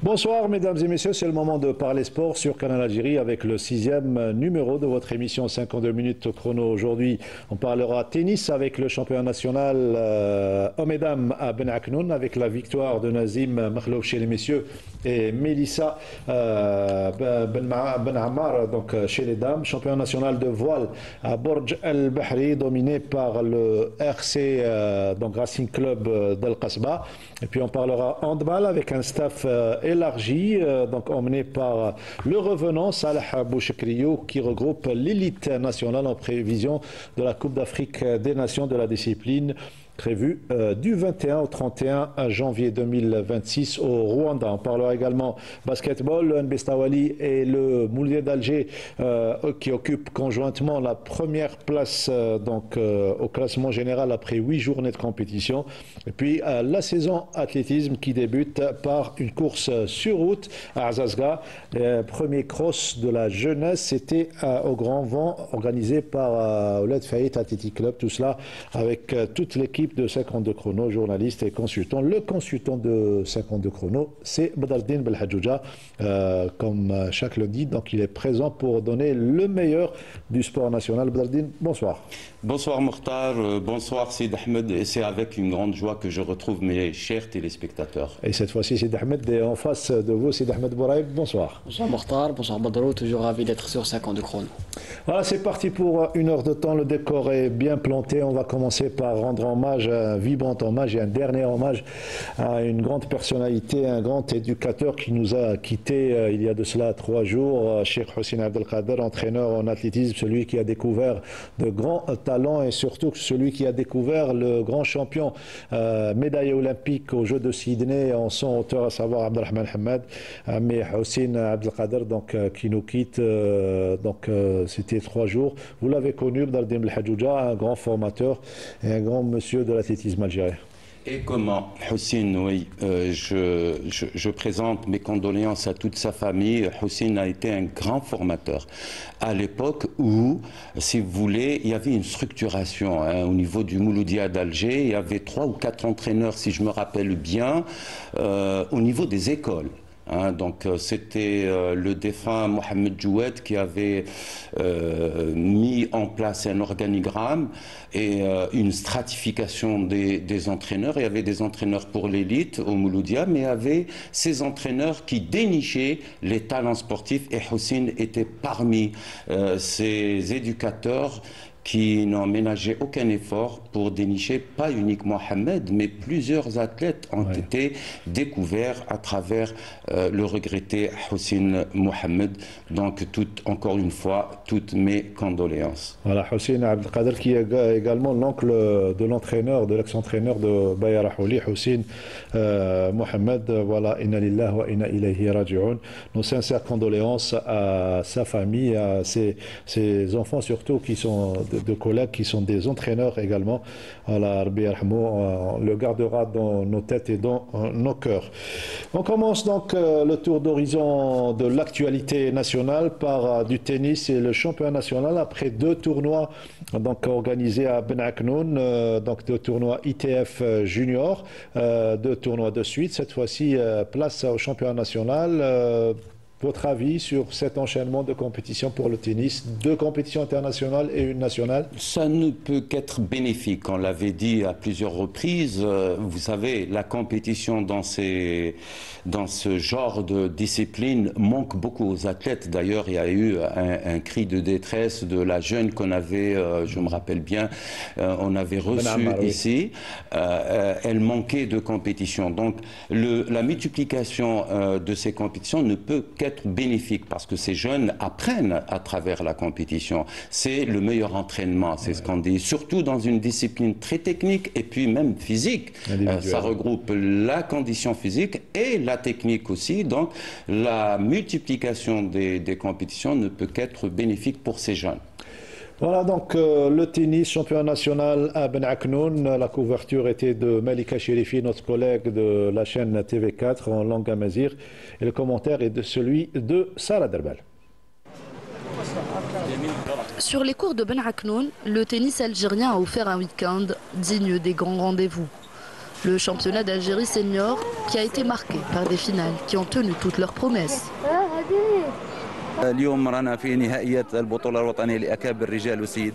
Bonsoir mesdames et messieurs, c'est le moment de parler sport sur Canal Algérie avec le 6e numéro de votre émission 52 minutes chrono. Aujourd'hui, on parlera tennis avec le champion national hommes et dames à Ben Aknoun avec la victoire de Nazim Makhlouf chez les messieurs et Mélissa Ben Ammar donc chez les dames. Champion national de voile à Borj El Bahri dominé par le RC donc Racing Club d'Al Qasba. Et puis on parlera handball avec un staff élargi, donc emmené par le revenant Salah Bouchekriou qui regroupe l'élite nationale en prévision de la Coupe d'Afrique des Nations de la discipline prévu du 21 au 31 janvier 2026 au Rwanda. On parlera également basketball, le NB Stawali et le Moulier d'Alger qui occupent conjointement la première place au classement général après 8 journées de compétition. Et puis la saison athlétisme qui débute par une course sur route à Azazga. Premier cross de la jeunesse, c'était au Grand Vent organisé par Ouled Faït Athletic Club. Tout cela avec toute l'équipe de 52 chrono, journaliste et consultant. Le consultant de 52 chrono, c'est Badardine Belhadjouja, comme chaque lundi. Donc il est présent pour donner le meilleur du sport national. Badardine, bonsoir. Bonsoir Mokhtar, bonsoir Sid Ahmed. Et c'est avec une grande joie que je retrouve mes chers téléspectateurs. Et cette fois-ci, Sid Ahmed est en face de vous, Sid Ahmed Bouraïb, bonsoir. Bonsoir Mokhtar, bonsoir Badrou, toujours ravi d'être sur 52 chrono. Voilà, c'est parti pour une heure de temps. Le décor est bien planté. On va commencer par rendre hommage, un vibrant hommage et un dernier hommage à une grande personnalité, un grand éducateur qui nous a quittés il y a de cela 3 jours, Cheikh Hossein Abdelkader, entraîneur en athlétisme, celui qui a découvert de grands talents et surtout celui qui a découvert le grand champion médaillé olympique aux Jeux de Sydney en son hauteur, à savoir Abdelrahman Hamad, mais Hossein Abdelkader qui nous quitte. C'était 3 jours. Vous l'avez connu, Badardine Belhadjouja, un grand formateur et un grand monsieur de l'athlétisme algérien. Et comment Hossein, oui, je présente mes condoléances à toute sa famille. Hossein a été un grand formateur à l'époque où, si vous voulez, il y avait une structuration au niveau du Mouloudia d'Alger. Il y avait 3 ou 4 entraîneurs, si je me rappelle bien, au niveau des écoles. Donc c'était le défunt Mohamed Joued qui avait mis en place un organigramme et une stratification des entraîneurs. Il y avait des entraîneurs pour l'élite au Mouloudia, mais il y avait ces entraîneurs qui dénichaient les talents sportifs et Hossein était parmi ces éducateurs qui n'ont ménagé aucun effort pour dénicher pas uniquement Hamed, mais plusieurs athlètes ont été découverts à travers le regretté Hossein Mohamed. Donc, encore une fois, toutes mes condoléances. Voilà, Hossein Abdelkader qui est également l'oncle de l'entraîneur, de l'ex-entraîneur de Bayara Houli, Hossein Mohamed. Voilà, inna lillah wa inna ilayhi raji'un. Nos sincères condoléances à sa famille, à ses enfants surtout qui sont de collègues qui sont des entraîneurs également. Allah le gardera dans nos têtes et dans nos cœurs. On commence donc le tour d'horizon de l'actualité nationale par du tennis et le championnat national après 2 tournois donc organisés à Ben Aknoun, donc 2 tournois ITF junior, 2 tournois de suite. Cette fois-ci, place au championnat national. Votre avis sur cet enchaînement de compétitions pour le tennis, 2 compétitions internationales et une nationale? Ça ne peut qu'être bénéfique, on l'avait dit à plusieurs reprises. Vous savez, la compétition dans ce genre de discipline manque beaucoup aux athlètes. D'ailleurs, il y a eu un cri de détresse de la jeune qu'on avait, je me rappelle bien, on avait reçu ici. Elle manquait de compétition. Donc, la multiplication de ces compétitions ne peut qu'être bénéfique parce que ces jeunes apprennent à travers la compétition. C'est le meilleur entraînement, c'est ce qu'on dit, surtout dans une discipline très technique et puis même physique. Ça regroupe la condition physique et la technique aussi. Donc la multiplication des compétitions ne peut qu'être bénéfique pour ces jeunes. Voilà donc le tennis, championnat national à Ben Aknoun. La couverture était de Malika Chérifi, notre collègue de la chaîne TV4 en langue amazigh. Et le commentaire est de celui de Sarah Derbel. Sur les cours de Ben Aknoun, le tennis algérien a offert un week-end digne des grands rendez-vous. Le championnat d'Algérie senior qui a été marqué par des finales qui ont tenu toutes leurs promesses.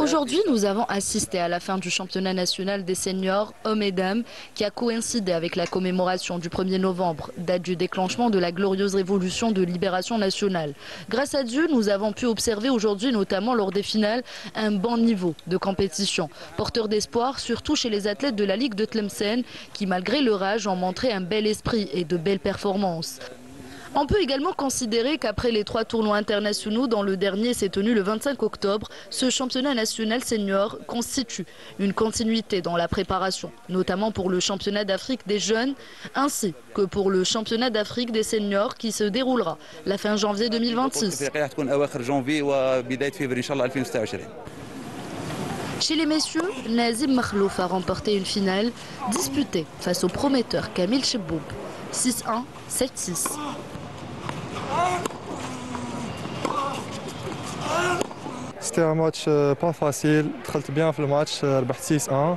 Aujourd'hui, nous avons assisté à la fin du championnat national des seniors hommes et dames qui a coïncidé avec la commémoration du 1er novembre, date du déclenchement de la glorieuse révolution de libération nationale. Grâce à Dieu, nous avons pu observer aujourd'hui, notamment lors des finales, un bon niveau de compétition. Porteur d'espoir, surtout chez les athlètes de la Ligue de Tlemcen qui, malgré leur âge, ont montré un bel esprit et de belles performances. On peut également considérer qu'après les 3 tournois internationaux, dont le dernier s'est tenu le 25 octobre, ce championnat national senior constitue une continuité dans la préparation, notamment pour le championnat d'Afrique des jeunes, ainsi que pour le championnat d'Afrique des seniors qui se déroulera la fin janvier 2026. Chez les messieurs, Nazim Makhlouf a remporté une finale disputée face au prometteur Kamil Cheboub, 6-1, 7-6. C'était un match pas facile, très bien le match, ربحت 6-1.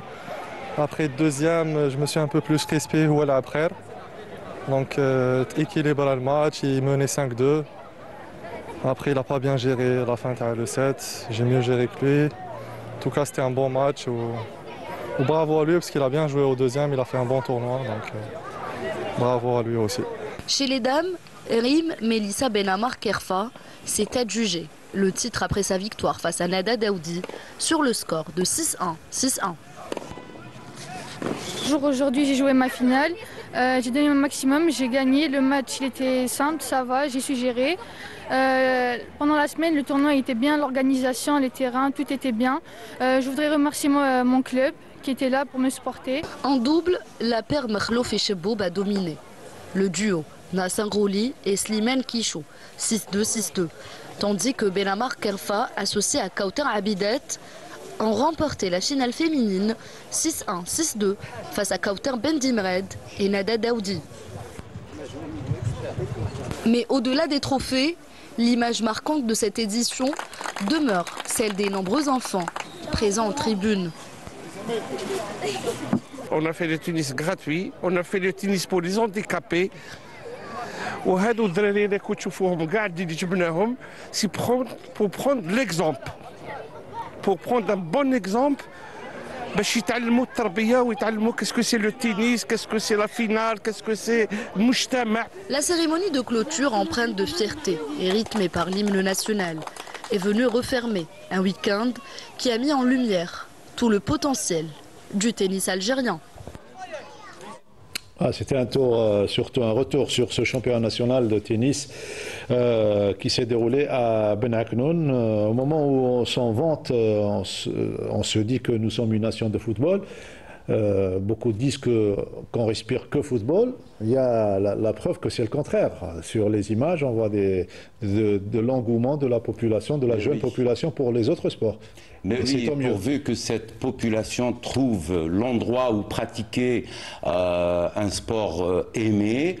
Après le deuxième, je me suis un peu plus crispé ou après. Donc équilibré le match, il menait 5-2. Après il n'a pas bien géré la fin le 7, j'ai mieux géré que lui. En tout cas c'était un bon match. Bravo à lui parce qu'il a bien joué au deuxième, il a fait un bon tournoi. Donc bravo à lui aussi. Chez les dames, Rim Melissa Benamar Kerfa s'est adjugée le titre après sa victoire face à Nada Daoudi sur le score de 6-1. 6-1. Aujourd'hui, j'ai joué ma finale. J'ai donné mon maximum, j'ai gagné. Le match il était simple, ça va, j'ai su gérer. Pendant la semaine, le tournoi était bien, l'organisation, les terrains, tout était bien. Je voudrais remercier mon club qui était là pour me supporter. En double, la paire Makhlouf et Cheboub a dominé. Le duo Nasser Rouli et Slimane Kichou, 6-2, 6-2. Tandis que Benamar Kerfa, associé à Kauter Abidet, ont remporté la finale féminine 6-1, 6-2 face à Kauter Bendimred et Nada Daoudi. Mais au-delà des trophées, l'image marquante de cette édition demeure celle des nombreux enfants présents en tribune. On a fait le tennis gratuit, on a fait le tennis pour les handicapés. وهادو الدراري اللي كنتوا تشوفوهم قاعدين اللي جبناهم سي pour prendre l'exemple. Pour prendre un bon exemple باش يتعلموا التربيه ويتعلموا qu'est-ce que c'est le tennis, qu'est-ce que c'est la finale, qu'est-ce que c'est المجتمع. La cérémonie de clôture empreinte de fierté et rythmée par l'hymne national est venue refermer un week-end qui a mis en lumière tout le potentiel du tennis algérien. C'était un tour, surtout un retour sur ce championnat national de tennis qui s'est déroulé à Ben Aknoun. Au moment où on s'en vante, on se dit que nous sommes une nation de football. Beaucoup disent qu'on respire que football. Il y a la preuve que c'est le contraire. Sur les images, on voit de l'engouement de la population, de la jeune population pour les autres sports. Mais oui, pourvu que cette population trouve l'endroit où pratiquer un sport aimé,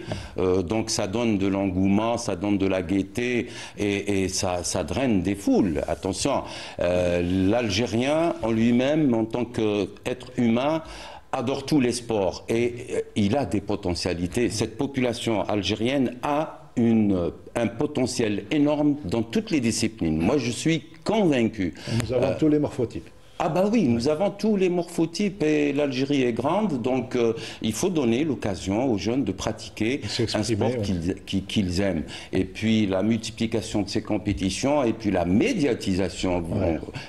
donc ça donne de l'engouement, ça donne de la gaieté et ça draine des foules. Attention, l'Algérien en lui-même, en tant qu'être humain, adore tous les sports et il a des potentialités. Cette population algérienne a un potentiel énorme dans toutes les disciplines. Moi, je suis convaincu. Nous avons tous les morphotypes. Ah bah oui, nous avons tous les morphotypes et l'Algérie est grande, donc il faut donner l'occasion aux jeunes de pratiquer un sport qu'ils aiment. Et puis la multiplication de ces compétitions et puis la médiatisation.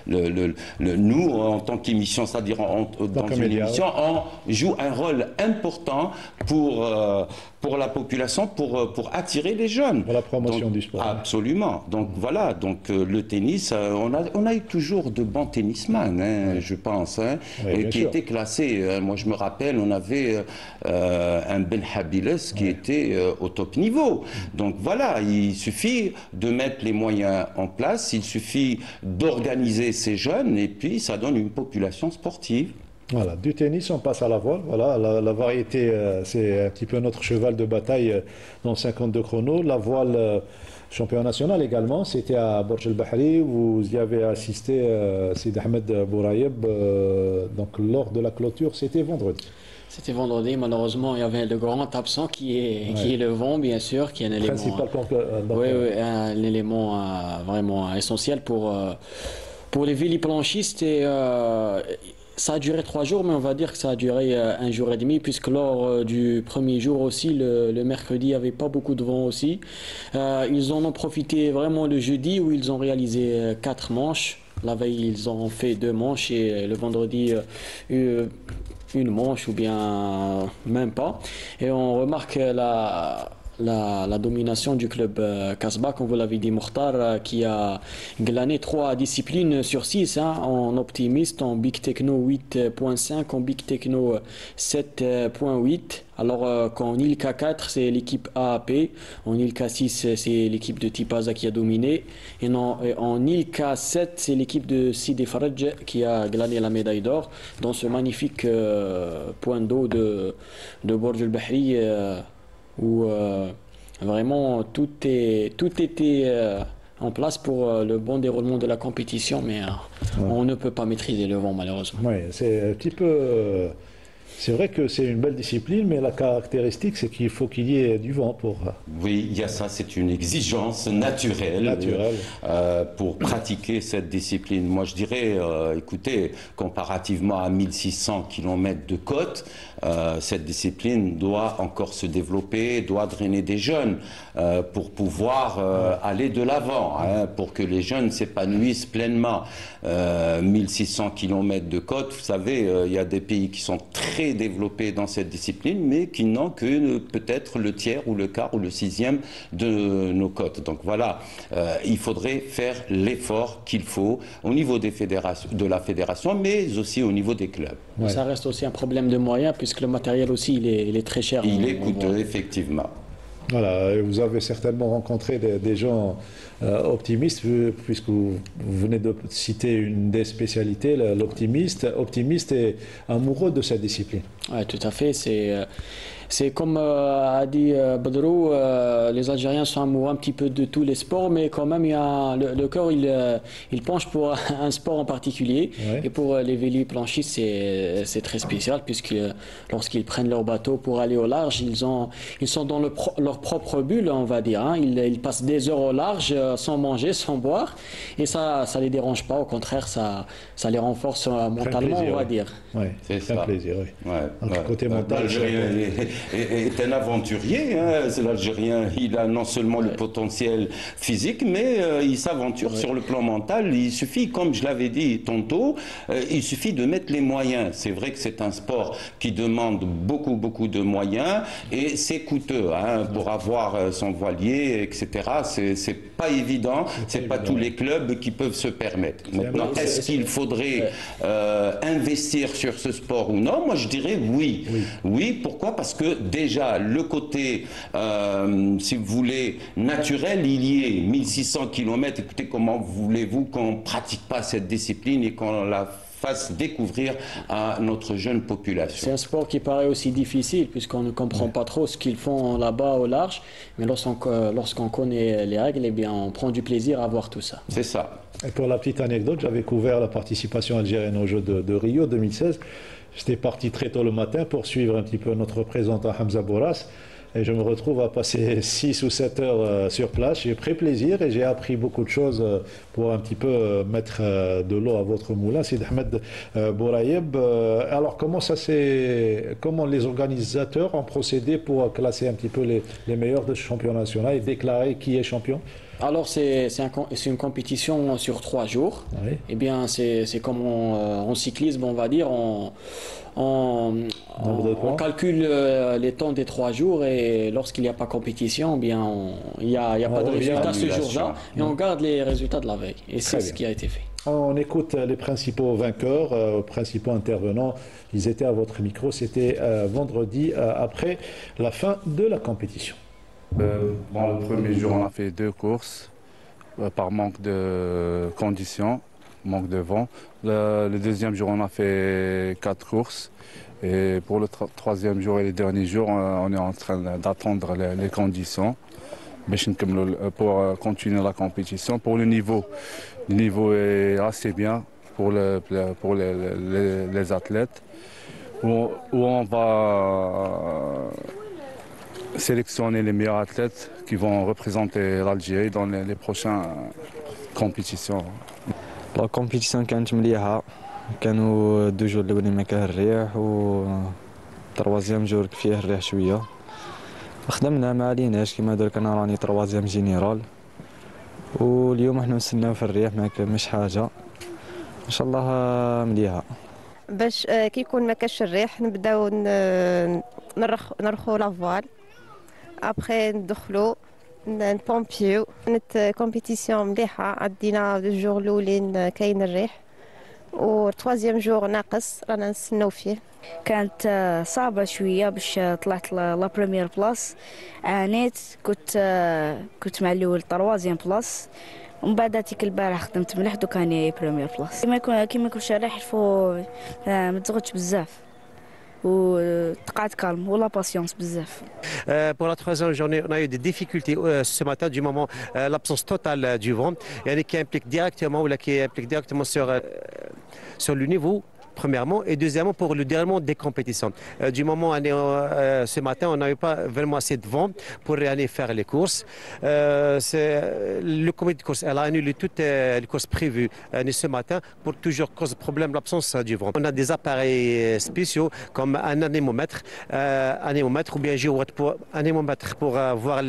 Nous, en tant qu'émission, c'est-à-dire dans une émission, on joue un rôle important pour la population, pour attirer les jeunes. Pour la promotion du sport. Absolument. Donc voilà, donc le tennis, on a eu toujours de bons tennisman. Je pense, qui était classé. Moi, je me rappelle, on avait un Ben Habiles qui était au top niveau. Donc voilà, il suffit de mettre les moyens en place, il suffit d'organiser ces jeunes et puis ça donne une population sportive. Voilà, du tennis, on passe à la voile. Voilà, la variété, c'est un petit peu notre cheval de bataille dans 52 chronos. La voile champion national également, c'était à Borj El Bahri. Vous y avez assisté, Sid Ahmed Bourayeb, donc lors de la clôture, c'était vendredi. C'était vendredi, malheureusement, il y avait le grand absent qui est le vent, bien sûr, qui est un élément, un élément vraiment essentiel pour les véliplanchistes. Et ça a duré 3 jours, mais on va dire que ça a duré 1 jour et demi, puisque lors du premier jour aussi, le mercredi, il n'y avait pas beaucoup de vent aussi. Ils en ont profité vraiment le jeudi, où ils ont réalisé 4 manches. La veille, ils ont fait 2 manches, et le vendredi, une manche ou bien même pas. Et on remarque la domination du club Kasbah, comme vous l'avez dit, Mokhtar, qui a glané 3 disciplines sur 6, en optimiste, en Big Techno 8.5, en Big Techno 7.8. Alors qu'en ILK 4, c'est l'équipe AAP, en ILK 6, c'est l'équipe de Tipaza qui a dominé, et en ILK 7, c'est l'équipe de Sidi Faraj qui a glané la médaille d'or dans ce magnifique point d'eau de Borj El Bahri, où vraiment tout était en place pour le bon déroulement de la compétition, mais on ne peut pas maîtriser le vent, malheureusement. Oui, c'est un petit peu... C'est vrai que c'est une belle discipline, mais la caractéristique, c'est qu'il faut qu'il y ait du vent pour... Oui, il y a ça, c'est une exigence naturelle pour pratiquer cette discipline. Moi, je dirais, écoutez, comparativement à 1600 km de côte, cette discipline doit encore se développer, doit drainer des jeunes pour pouvoir aller de l'avant, pour que les jeunes s'épanouissent pleinement. 1600 km de côte, vous savez, il y a des pays qui sont très développés dans cette discipline, mais qui n'ont que peut-être le tiers ou le quart ou le 6e de nos côtes. Donc voilà, il faudrait faire l'effort qu'il faut au niveau des fédérations, de la fédération, mais aussi au niveau des clubs. Ouais. Ça reste aussi un problème de moyens, puisque le matériel aussi, il est très cher. Il est coûteux, effectivement. Voilà, vous avez certainement rencontré des gens optimistes, puisque vous venez de citer une des spécialités, l'optimiste. Optimiste est amoureux de cette discipline. Oui, tout à fait. C'est comme a dit Badrou, les Algériens sont amoureux un petit peu de tous les sports, mais quand même, le cœur, il penche pour un sport en particulier. Ouais. Et pour les véliplanchistes, c'est très spécial, puisque lorsqu'ils prennent leur bateau pour aller au large, ils sont dans leur propre bulle, on va dire. Ils passent des heures au large sans manger, sans boire, et ça ne les dérange pas. Au contraire, ça les renforce mentalement, on va dire. Oui, c'est un plaisir, oui. Ouais, côté mental, est un aventurier. L'Algérien, il a non seulement le potentiel physique, mais il s'aventure sur le plan mental. Il suffit, comme je l'avais dit tantôt, il suffit de mettre les moyens. C'est vrai que c'est un sport qui demande beaucoup de moyens, et c'est coûteux pour avoir son voilier, etc. C'est pas évident. C'est pas tous les clubs qui peuvent se permettre. Maintenant, est-ce qu'il faudrait investir sur ce sport ou non? Moi, je dirais oui. Oui, pourquoi? Parce que déjà, le côté, si vous voulez, naturel, il y est. 1600 km, écoutez, comment voulez-vous qu'on ne pratique pas cette discipline et qu'on la fasse découvrir à notre jeune population? C'est un sport qui paraît aussi difficile, puisqu'on ne comprend pas trop ce qu'ils font là-bas au large, mais lorsqu'on connaît les règles, eh bien, on prend du plaisir à voir tout ça. C'est ça. Et pour la petite anecdote, j'avais couvert la participation algérienne aux Jeux de Rio 2016. J'étais parti très tôt le matin pour suivre un petit peu notre représentant Hamza Bourras, et je me retrouve à passer 6 ou 7 heures sur place. J'ai pris plaisir et j'ai appris beaucoup de choses pour un petit peu mettre de l'eau à votre moulin. Sid Ahmed Bourayeb, alors comment les organisateurs ont procédé pour classer un petit peu les meilleurs de ce championnat national et déclarer qui est champion? Alors c'est une compétition sur 3 jours. Oui. Eh bien c'est comme en cyclisme, on va dire, on calcule les temps des 3 jours, et lorsqu'il n'y a pas compétition, eh bien il n'y a pas de résultat ce jour-là, et on garde les résultats de la veille. Et c'est ce qui a été fait. On écoute les principaux vainqueurs, principaux intervenants. Ils étaient à votre micro. C'était vendredi après la fin de la compétition. Le premier jour, on a fait 2 courses par manque de conditions, manque de vent. Le deuxième jour, on a fait 4 courses. Et pour le troisième jour et le dernier jour, on est en train d'attendre les conditions. pour continuer la compétition. Pour le niveau est assez bien pour les athlètes, où on va sélectionner les meilleurs athlètes qui vont représenter l'Algérie dans les prochaines compétitions. La compétition كانت مليحة، كانوا 2 جور الأولين ما كان الريح، و تروازيام جور فيه الريح شوية. خدمنا ما عليناش كيما درك انا راني تروازيام جينيرال، واليوم احنا نستناو في الريح مش حاجه ان شاء الله مليحه. باش كي يكون ما كاش الريح نبداو نرخو لافوال، ابخي ندخلو نبومبيو كومبيتيسيون مليحه. عدينا 2 جور الاولين كاين الريح، و 3 جور ناقص رانا نستناو فيه. كانت صعبة شوية باش طلعت لا بريمير بلاس، عانيت، كنت مع الأول طروازيام بلاس، ومن بعد هاتيك البارح خدمت مليح دوك راني بريمير بلاس. كيما يكونش الريح الفو ما تزغطش بزاف وتقعد كالم ولا باسيونس بزاف. Pour la 3e journée, on a eu des difficultés ce matin du moment l'absence totale du vent, qui implique directement sur le niveau. Premièrement, et deuxièmement pour le déroulement des compétitions. Du moment ce matin, on n'avait pas vraiment assez de vent pour aller faire les courses. Le comité de course elle a annulé toutes les courses prévues ce matin pour toujours cause de problème l'absence du vent. On a des appareils spéciaux comme un anémomètre ou bien un anémomètre pour voir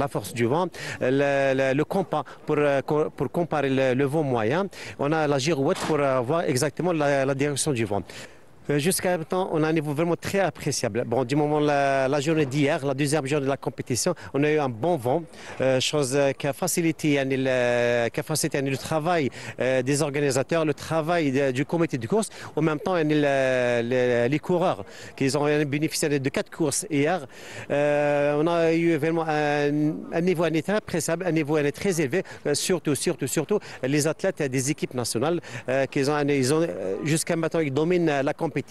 la force du vent, le compas pour comparer le vent moyen. On a la girouette pour voir exactement la direction du vent. Jusqu'à maintenant, on a un niveau vraiment très appréciable. Bon, du moment la journée d'hier, la 2e journée de la compétition, on a eu un bon vent, chose qui a facilité le travail des organisateurs, le travail du comité de course. En même temps, les coureurs qui ont bénéficié de 4 courses hier. On a eu vraiment un niveau très appréciable, un niveau très élevé, surtout les athlètes des équipes nationales ils ont jusqu'à maintenant ils dominent la compétition.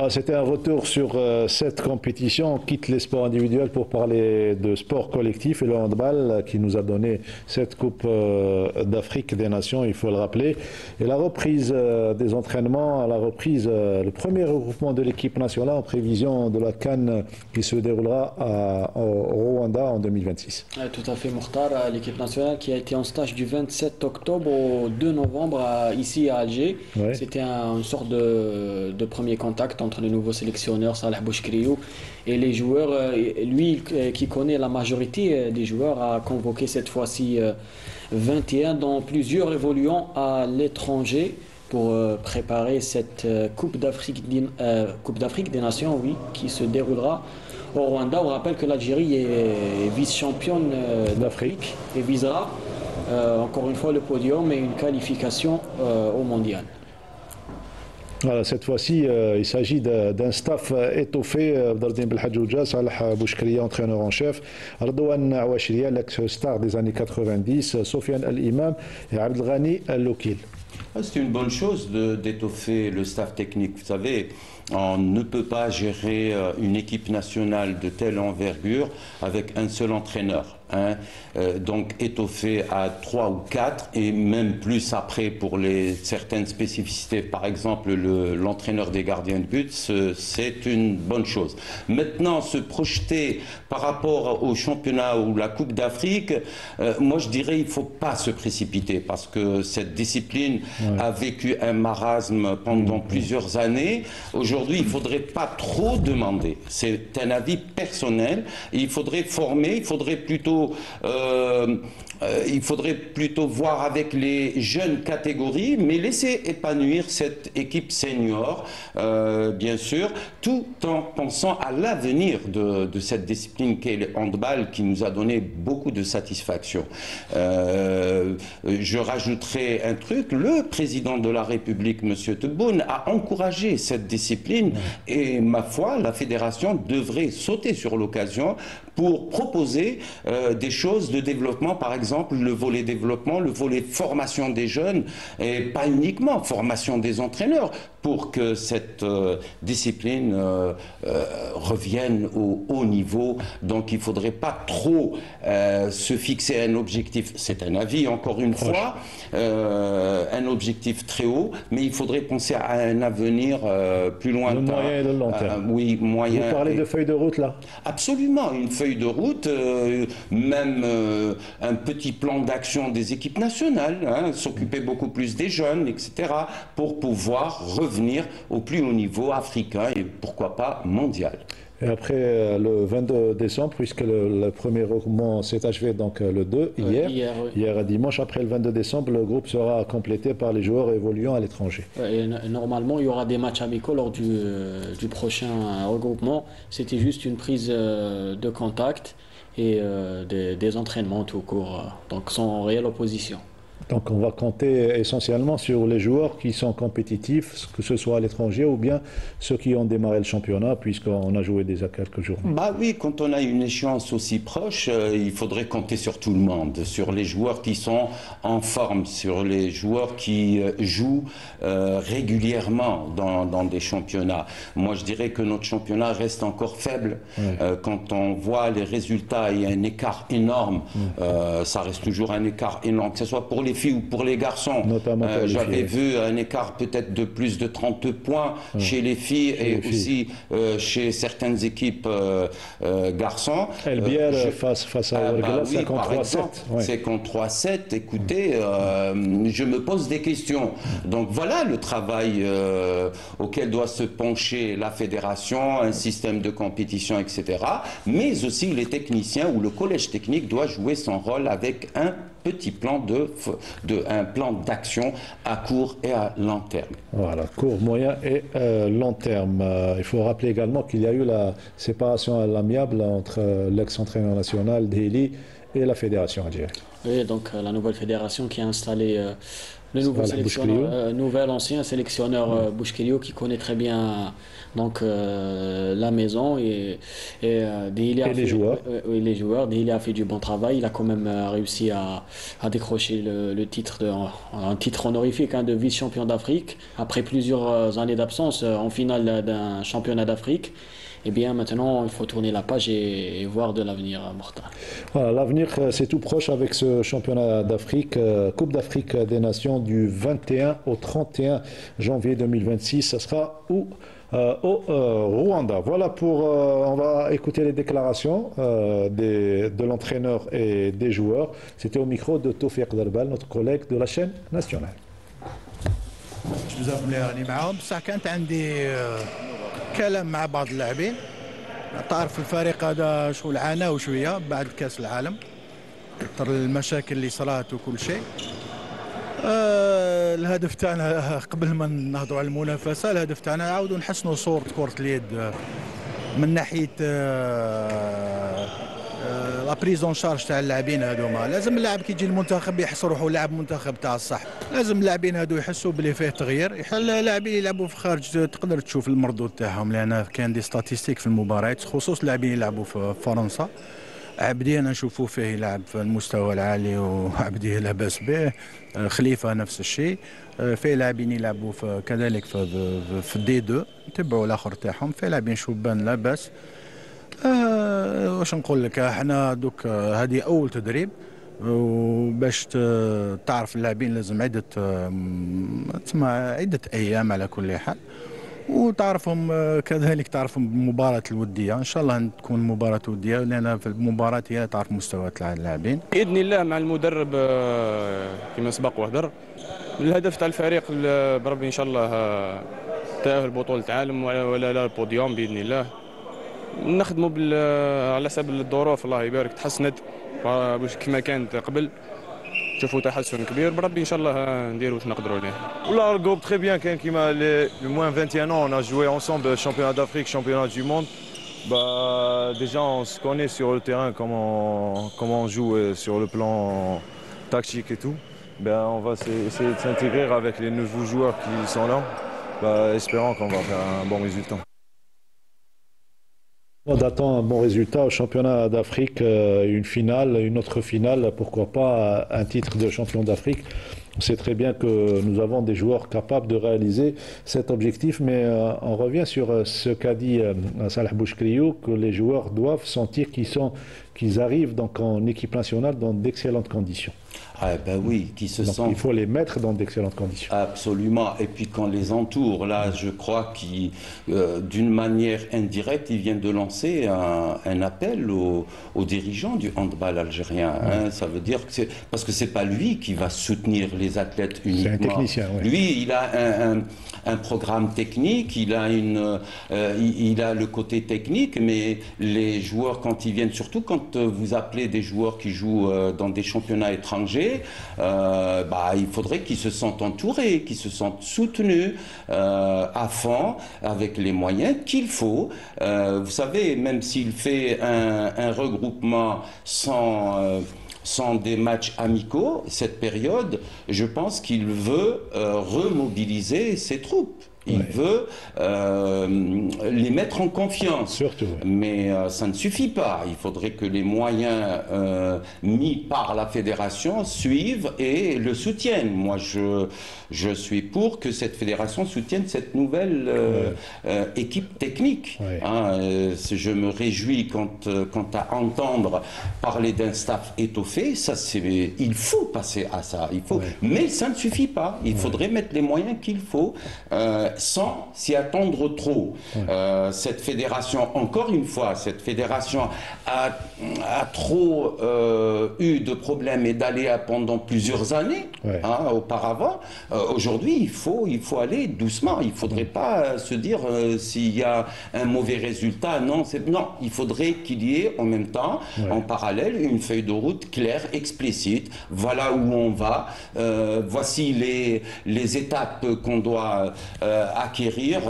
C'était un retour sur cette compétition. On quitte les sports individuels pour parler de sport collectif et le handball qui nous a donné cette Coupe d'Afrique des Nations, il faut le rappeler. Et la reprise des entraînements, le premier regroupement de l'équipe nationale en prévision de la CAN qui se déroulera au Rwanda en 2026. Tout à fait, Mokhtar. L'équipe nationale qui a été en stage du 27 octobre au 2 novembre ici à Alger. Ouais. C'était une sorte de premier contact entre le nouveau sélectionneur Saleh Bouchkriou et les joueurs. Lui qui connaît la majorité des joueurs a convoqué cette fois-ci 21 dont plusieurs évoluant à l'étranger pour préparer cette Coupe d'Afrique des Nations qui se déroulera au Rwanda. On rappelle que l'Algérie est vice-championne d'Afrique et visera encore une fois le podium et une qualification au mondial. Voilà, cette fois-ci, il s'agit d'un staff étoffé. Dardine Belhadjouja, Saleh Bouchkriou, entraîneur en chef, Ardouane Awashria, l'ex-star des années 90, Sofiane Al-Imam et Abdelghani Al-Lokil. C'est une bonne chose d'étoffer le staff technique. Vous savez, on ne peut pas gérer une équipe nationale de telle envergure avec un seul entraîneur. Donc étoffé à 3 ou 4 et même plus après pour certaines spécificités, par exemple l'entraîneur des gardiens de but, c'est une bonne chose. Maintenant, se projeter par rapport au championnat ou la Coupe d'Afrique, moi je dirais il ne faut pas se précipiter parce que cette discipline a vécu un marasme pendant plusieurs années. Aujourd'hui, il ne faudrait pas trop demander. C'est un avis personnel. Il faudrait former, il faudrait plutôt voir avec les jeunes catégories, mais laisser épanouir cette équipe senior, bien sûr, tout en pensant à l'avenir de cette discipline qu'est le handball, qui nous a donné beaucoup de satisfaction. Je rajouterai un truc, le président de la République, M. Tebboune, a encouragé cette discipline et, ma foi, la fédération devrait sauter sur l'occasion pour proposer des choses de développement, par exemple, exemple, le volet développement, le volet formation des jeunes, et pas uniquement formation des entraîneurs, pour que cette discipline revienne au haut niveau. Donc il ne faudrait pas trop se fixer un objectif, c'est un avis encore une fois, un objectif très haut, mais il faudrait penser à un avenir plus lointain. Le moyen et le long terme. Oui, moyen. Vous parlez de feuille de route là? Absolument, une feuille de route, même un petit plan d'action des équipes nationales, hein, s'occuper beaucoup plus des jeunes, etc., pour pouvoir revenir au plus haut niveau africain et pourquoi pas mondial. Et après le 22 décembre, puisque le premier regroupement s'est achevé donc le 2, hier dimanche, après le 22 décembre, le groupe sera complété par les joueurs évoluant à l'étranger. Et normalement, il y aura des matchs amicaux lors du prochain regroupement. C'était juste une prise de contact et des entraînements tout court, donc sans réelle opposition. Donc on va compter essentiellement sur les joueurs qui sont compétitifs, que ce soit à l'étranger ou bien ceux qui ont démarré le championnat, puisqu'on a joué déjà quelques jours. Bah oui, quand on a une échéance aussi proche, il faudrait compter sur tout le monde, sur les joueurs qui sont en forme, sur les joueurs qui jouent régulièrement dans des championnats. Moi je dirais que notre championnat reste encore faible. Quand on voit les résultats, il y a un écart énorme, ça reste toujours un écart énorme, que ce soit pour les filles ou pour les garçons. J'avais vu un écart peut-être de plus de 30 points chez les filles et aussi chez certaines équipes garçons. Elbière face à Ouargla, c'est contre 3-7. C'est contre 3-7. Écoutez, je me pose des questions. Donc voilà le travail auquel doit se pencher la fédération, un système de compétition, etc. Mais aussi les techniciens ou le collège technique doit jouer son rôle avec un petit plan un plan d'action à court et à long terme. Voilà, court, moyen et long terme. Il faut rappeler également qu'il y a eu la séparation à l'amiable entre l'ex-entraîneur national Deli et la fédération algérienne. Oui, donc la nouvelle fédération qui a installé le nouveau sélectionneur, ancien sélectionneur Bouchkilio qui connaît très bien donc la maison et les joueurs. Les joueurs. Deli a fait du bon travail. Il a quand même réussi à décrocher le titre un titre honorifique de vice-champion d'Afrique après plusieurs années d'absence en finale d'un championnat d'Afrique. Eh bien, maintenant, il faut tourner la page et voir de l'avenir, Mortal. Voilà, l'avenir, c'est tout proche avec ce championnat d'Afrique, Coupe d'Afrique des Nations du 21 au 31 janvier 2026. Ça sera au Rwanda. Voilà pour... on va écouter les déclarations de l'entraîneur et des joueurs. C'était au micro de Tawfiq Darbal, notre collègue de la chaîne nationale. كلام مع بعض اللاعبين. تعرف الفريق هذا شغل عاناه شويه بعد كاس العالم، اثر المشاكل اللي صرات وكل شيء. الهدف تاعنا قبل ما نهضروا على المنافسه، الهدف تاعنا نعاودوا نحسنوا صوره كره اليد من ناحيه لا بريزون شارج تاع اللاعبين هذوما. لازم اللاعب كي يجي المنتخب يحس روحه لاعب منتخب تاع الصح. لازم اللاعبين هذو يحسوا بلي فيه تغيير. اللاعبين يلعبوا في خارج تقدر تشوف المردود تاعهم، لان كان دي ستاتيستيك في المباريات، خصوصا اللاعبين يلعبوا في فرنسا. عبدي انا نشوفوه فيه يلعب في المستوى العالي وعبدي لا باس به. خليفه نفس الشيء. في لاعبين يلعبوا كذلك في دي 2، نتبعوا الاخر تاعهم. في لاعبين شبان لا باس. واش نقول لك، احنا دوك هذه اول تدريب، وباش تعرف اللاعبين لازم عده ايام على كل حال، وتعرفهم كذلك تعرفهم بالمباراه الوديه. ان شاء الله تكون مباراه وديه، لان في المباراه هي تعرف مستوى اللاعبين باذن الله مع المدرب كما سبق وهدر. الهدف تاع الفريق بربي ان شاء الله تاهل بطوله العالم ولا لا البوديوم باذن الله. نخدموا على حسب الظروف، الله يبارك تحسنت باش كما كانت قبل، تشوفوا تحسن كبير بربي ان شاء الله نديروا واش نقدروا عليه. Là, le groupe très bien, كيما le moins 21 ans, on a joué ensemble championnat d'Afrique, championnat du monde. Bah, déjà on se connaît sur le terrain comment on joue sur le plan tactique et tout. Ben, on va essayer de s'intégrer avec les nouveaux joueurs qui sont là. Bah, espérons qu'on va faire un bon résultat. On attend un bon résultat au championnat d'Afrique, une finale, une autre finale, pourquoi pas un titre de champion d'Afrique. On sait très bien que nous avons des joueurs capables de réaliser cet objectif, mais on revient sur ce qu'a dit Salah Bouchkriou, que les joueurs doivent sentir qu'ils arrivent donc en équipe nationale dans d'excellentes conditions. Ah ben oui, qui se sentent... Il faut les mettre dans d'excellentes conditions. Absolument. Et puis quand les entoure, là, je crois qu'ils, d'une manière indirecte, ils viennent de lancer un appel aux dirigeants du handball algérien. Hein. Ça veut dire que c'est... Parce que c'est pas lui qui va soutenir les athlètes uniquement. C'est un technicien, oui. Lui, il a un programme technique, il a le côté technique, mais les joueurs, quand ils viennent, surtout quand vous appelez des joueurs qui jouent dans des championnats étrangers, il faudrait qu'ils se sentent entourés, qu'ils se sentent soutenus à fond, avec les moyens qu'il faut. Vous savez, même s'il fait un regroupement sans des matchs amicaux, cette période, je pense qu'il veut remobiliser ses troupes. Il veut les mettre en confiance. Surtout. Mais ça ne suffit pas. Il faudrait que les moyens mis par la fédération suivent et le soutiennent. Moi, je suis pour que cette fédération soutienne cette nouvelle équipe technique. Je me réjouis quant à entendre parler d'un staff étoffé. Il faut passer à ça. Mais ça ne suffit pas. Il faudrait mettre les moyens qu'il faut. Sans s'y attendre trop. Cette fédération, encore une fois, cette fédération a trop eu de problèmes et d'aléas pendant plusieurs années auparavant. Aujourd'hui, il faut aller doucement. Il ne faudrait pas se dire s'il y a un mauvais résultat. Non, il faudrait qu'il y ait en même temps, en parallèle, une feuille de route claire, explicite. Voilà où on va. Voici les étapes qu'on doit acquérir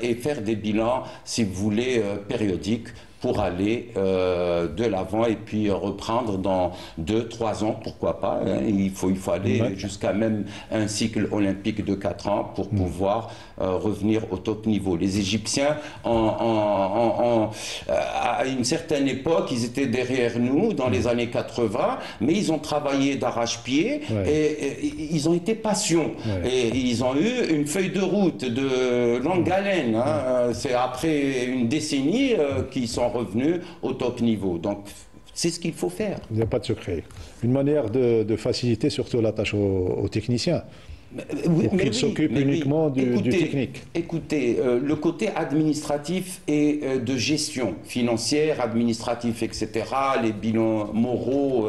et faire des bilans, si vous voulez, périodiques pour aller de l'avant et puis reprendre dans 2-3 ans, pourquoi pas. Hein. Il faut aller jusqu'à même un cycle olympique de 4 ans pour pouvoir revenir au top niveau. Les Égyptiens, à une certaine époque, ils étaient derrière nous dans les années 80, mais ils ont travaillé d'arrache-pied et ils ont été patients. Et ils ont eu une feuille de route de longue haleine. Hein. C'est après une décennie qu'ils sont revenus au top niveau. Donc, c'est ce qu'il faut faire. Il n'y a pas de secret. Une manière de faciliter surtout la tâche aux techniciens. Pour qu'ils s'occupent uniquement du technique. Écoutez, le côté administratif et de gestion financière, administratif, etc., les bilans moraux,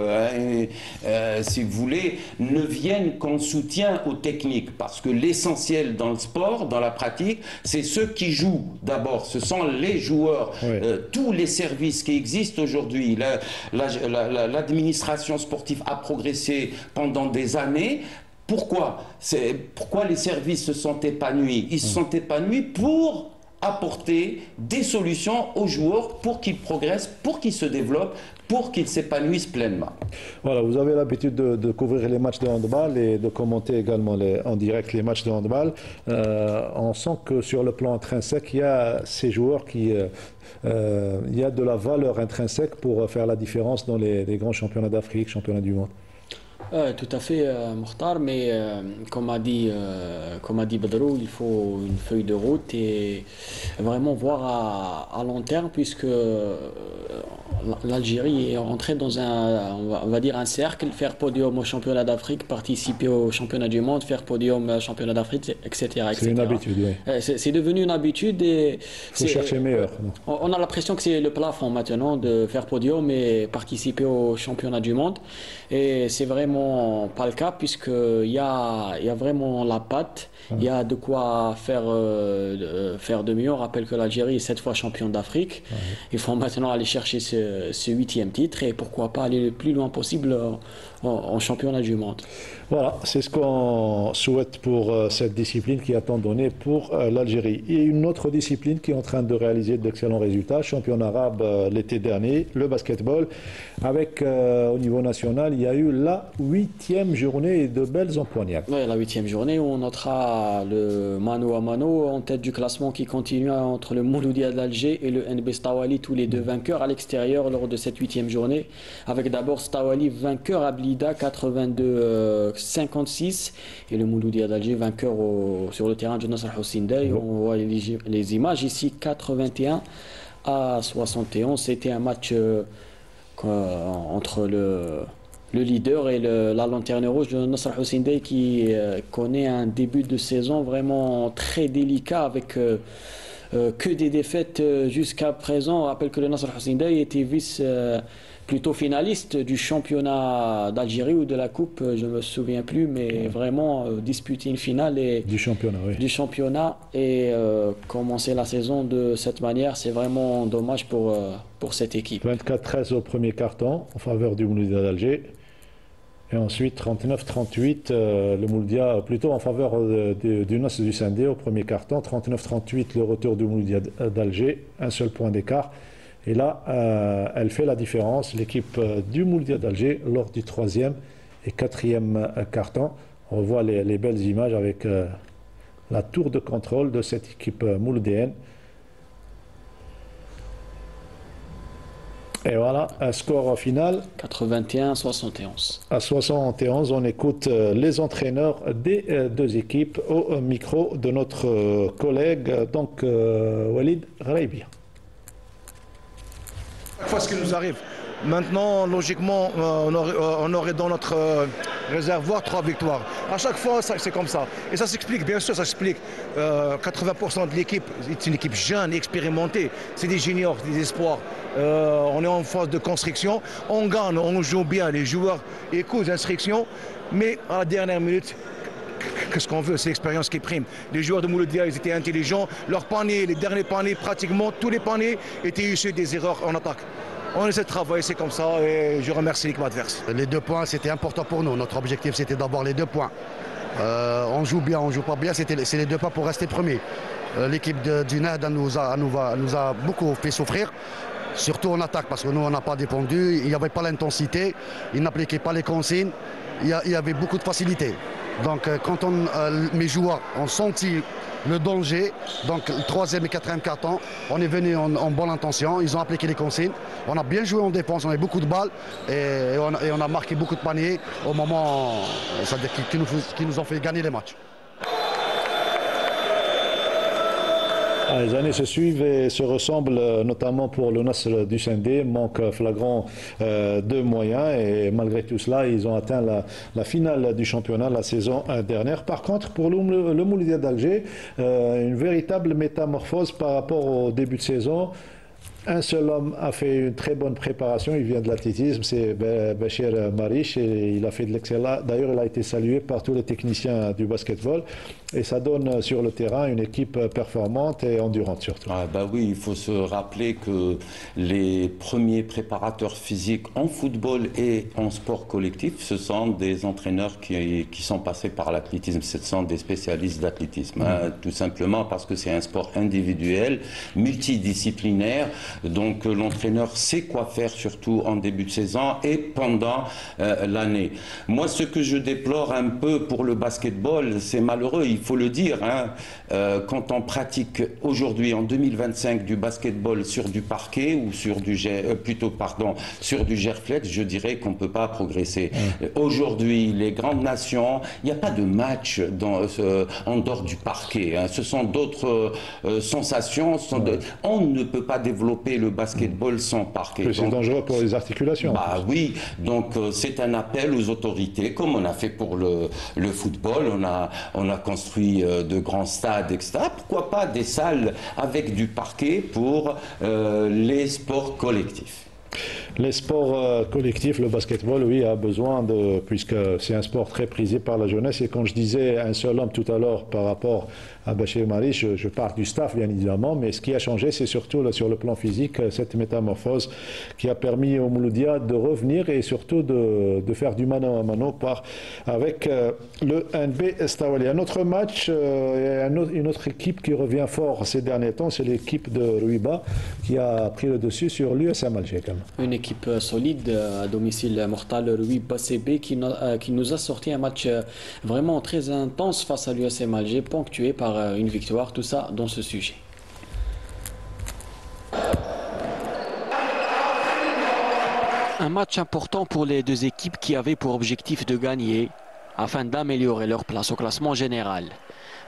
si vous voulez, ne viennent qu'en soutien aux techniques. Parce que l'essentiel dans le sport, dans la pratique, c'est ceux qui jouent d'abord. Ce sont les joueurs. Tous les services qui existent aujourd'hui. L'administration sportive a progressé pendant des années. Pourquoi les services se sont épanouis? Ils se sont épanouis pour apporter des solutions aux joueurs pour qu'ils progressent, pour qu'ils se développent, pour qu'ils s'épanouissent pleinement. Voilà, vous avez l'habitude de couvrir les matchs de handball et de commenter également en direct les matchs de handball. On sent que sur le plan intrinsèque, il y a ces joueurs il y a de la valeur intrinsèque pour faire la différence dans les grands championnats d'Afrique, championnats du monde. Tout à fait, Mokhtar, mais comme a dit Badrou, il faut une feuille de route et vraiment voir à long terme, puisque l'Algérie est entrée dans on va dire un cercle, faire podium au championnat d'Afrique, participer au championnat du monde, faire podium au championnat d'Afrique, etc. C'est une habitude, oui. C'est devenu une habitude et... Il faut chercher meilleur. On a l'impression que c'est le plafond maintenant de faire podium et participer au championnat du monde. Et c'est vraiment pas le cas, puisqu'il y a vraiment la patte, il y a de quoi faire de mieux. On rappelle que l'Algérie est 7 fois championne d'Afrique. Il faut maintenant aller chercher ce 8e titre et pourquoi pas aller le plus loin possible en championnat du monde. Voilà, c'est ce qu'on souhaite pour cette discipline qui a tant donné pour l'Algérie. Et une autre discipline qui est en train de réaliser d'excellents résultats, championnat arabe l'été dernier, le basketball. Avec au niveau national, il y a eu la 8e journée et de belles empoignades. Oui, la 8e journée où on notera le mano à mano en tête du classement qui continue entre le Mouloudia d'Alger et le NB Stawali, tous les deux vainqueurs à l'extérieur lors de cette 8e journée. Avec d'abord Stawali vainqueur à Blida 82-56 et le Mouloudia d'Alger vainqueur sur le terrain de Nasr Hussein Dey. On voit les images ici 81-71. C'était un match entre le leader et la lanterne rouge de Nasr Hussein Dey qui connaît un début de saison vraiment très délicat avec que des défaites jusqu'à présent. On rappelle que le Nasr Hussein Dey était plutôt finaliste du championnat d'Algérie ou de la Coupe, je ne me souviens plus, mais vraiment disputer une finale du championnat et commencer la saison de cette manière, c'est vraiment dommage pour cette équipe. 24-13 au premier quart-temps en faveur du Mouloudia d'Alger et ensuite 39-38 le Mouloudia plutôt en faveur du Nasr Hussein Dey au premier quart-temps, 39-38 le retour du Mouloudia d'Alger, un seul point d'écart. Et là, elle fait la différence, l'équipe du Mouloudia d'Alger, lors du 3e et 4e quart-temps. On voit les belles images avec la tour de contrôle de cette équipe mouloudéenne. Et voilà, un score final. 81-71. À 71, on écoute les entraîneurs des deux équipes au micro de notre collègue, donc Walid Gharaibi. Chaque fois ce qui nous arrive. Maintenant, logiquement, on aurait dans notre réservoir 3 victoires. À chaque fois, c'est comme ça. Et ça s'explique, bien sûr, ça s'explique. 80% de l'équipe, c'est une équipe jeune, expérimentée. C'est des juniors, des espoirs. On est en phase de construction. On gagne, on joue bien. Les joueurs écoutent l'instruction. Mais à la dernière minute, qu'est-ce qu'on veut? C'est l'expérience qui prime. Les joueurs de Mouloudia, ils étaient intelligents. Leurs paniers, les derniers paniers, pratiquement tous les paniers étaient issus des erreurs en attaque. On essaie de travailler, c'est comme ça, et je remercie l'équipe adverse. Les 2 points, c'était important pour nous. Notre objectif, c'était d'avoir les 2 points. On joue bien, on joue pas bien, c'est les 2 points pour rester premier. L'équipe du NAD nous a beaucoup fait souffrir, surtout en attaque, parce que nous, on n'a pas défendu, il n'y avait pas l'intensité, ils n'appliquaient pas les consignes, il y avait beaucoup de facilité. Donc quand mes joueurs ont senti le danger, donc le 3e et 4e quart-temps, on est venu en bonne intention, ils ont appliqué les consignes, on a bien joué en défense, on a eu beaucoup de balles et on a marqué beaucoup de paniers au moment qui nous ont fait gagner les matchs. Les années se suivent et se ressemblent, notamment pour le Nasr Hussein Dey, manque flagrant de moyens et malgré tout cela, ils ont atteint la finale du championnat la saison dernière. Par contre, pour le Mouloudia d'Alger, une véritable métamorphose par rapport au début de saison. Un seul homme a fait une très bonne préparation, il vient de l'athlétisme, c'est Bachir Marish et il a fait de l'excellent. D'ailleurs, il a été salué par tous les techniciens du basketball et ça donne sur le terrain une équipe performante et endurante surtout. Ah bah oui, il faut se rappeler que les premiers préparateurs physiques en football et en sport collectif, ce sont des entraîneurs qui sont passés par l'athlétisme, ce sont des spécialistes d'athlétisme, tout simplement parce que c'est un sport individuel, multidisciplinaire. Donc l'entraîneur sait quoi faire, surtout en début de saison et pendant l'année. Moi, ce que je déplore un peu pour le basketball, c'est malheureux, il faut le dire, hein, quand on pratique aujourd'hui, en 2025, du basketball sur du parquet ou sur du sur du gerflex, je dirais qu'on ne peut pas progresser. Aujourd'hui, les grandes nations, il n'y a pas de match en dehors du parquet. Hein. Ce sont d'autres sensations. On ne peut pas développer le basketball sans parquet. C'est dangereux pour les articulations. Bah oui, donc c'est un appel aux autorités, comme on a fait pour le football, on a construit de grands stades, etc. Pourquoi pas des salles avec du parquet pour les sports collectifs? Les sports collectifs, le basketball, oui, a besoin de, puisque c'est un sport très prisé par la jeunesse. Et quand je disais un seul homme tout à l'heure par rapport à Bachir Mari, je parle du staff bien évidemment, mais ce qui a changé, c'est surtout là, sur le plan physique, cette métamorphose qui a permis au Mouloudia de revenir et surtout de faire du mano à mano avec le NB Stawali. Un autre match, une autre équipe qui revient fort ces derniers temps, c'est l'équipe de Ruiba qui a pris le dessus sur l'USM Alger. Une équipe solide à domicile, Mortal Ruiba CB qui nous a sorti un match vraiment très intense face à l'USM Alger, ponctué par une victoire, tout ça dans ce sujet. Un match important pour les deux équipes qui avaient pour objectif de gagner afin d'améliorer leur place au classement général.